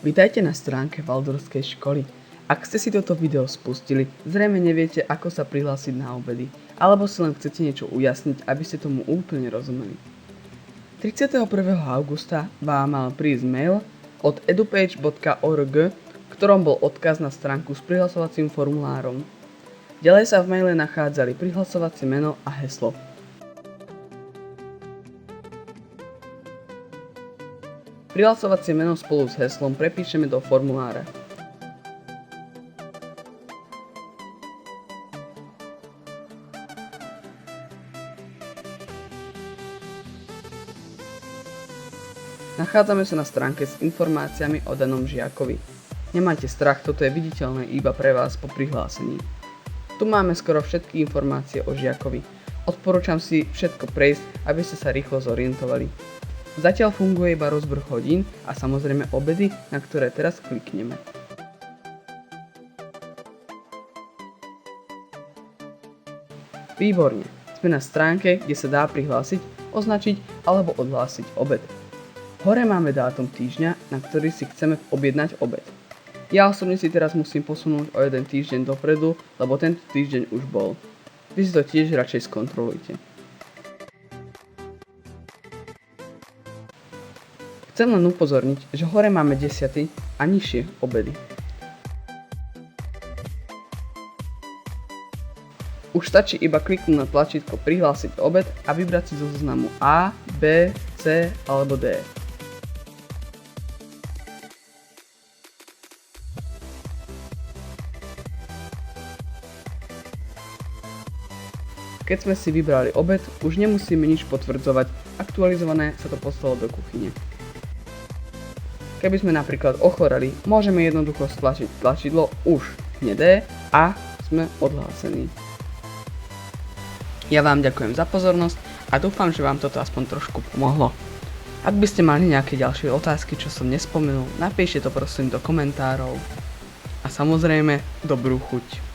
Vitajte na stránke Waldorfskej školy. Ak ste si toto video spustili, zrejme neviete, ako sa prihlásiť na obedy, alebo si len chcete niečo ujasniť, aby ste tomu úplne rozumeli. 31. augusta vám mal prísť mail od edupage.org, v ktorom bol odkaz na stránku s prihlasovacím formulárom. Ďalej sa v maile nachádzali prihlasovacie meno a heslo. Prihlasovacie meno spolu s heslom prepíšeme do formulára. Nachádzame sa na stránke s informáciami o danom žiakovi. Nemáte strach, toto je viditeľné iba pre vás po prihlásení. Tu máme skoro všetky informácie o žiakovi. Odporúčam si všetko prejsť, aby ste sa rýchlo zorientovali. Zatiaľ funguje iba rozvrh hodín a samozrejme obedy, na ktoré teraz klikneme. Výborne, sme na stránke, kde sa dá prihlásiť, označiť alebo odhlásiť obed. Hore máme dátum týždňa, na ktorý si chceme objednať obed. Ja osobne si teraz musím posunúť o jeden týždeň dopredu, lebo tento týždeň už bol. Vy si to tiež radšej skontrolujte. Chcem len upozorniť, že hore máme desiaty a nižšie obedy. Už stačí iba kliknúť na tlačítko Prihlásiť obed a vybrať si zo zoznamu A, B, C alebo D. Keď sme si vybrali obed, už nemusíme nič potvrdzovať, aktualizované sa to poslalo do kuchyne. Keby sme napríklad ochoreli, môžeme jednoducho stlačiť tlačidlo už hnedé a sme odhlásení. Ja vám ďakujem za pozornosť a dúfam, že vám toto aspoň trošku pomohlo. Ak by ste mali nejaké ďalšie otázky, čo som nespomenul, napíšte to prosím do komentárov. A samozrejme, dobrú chuť.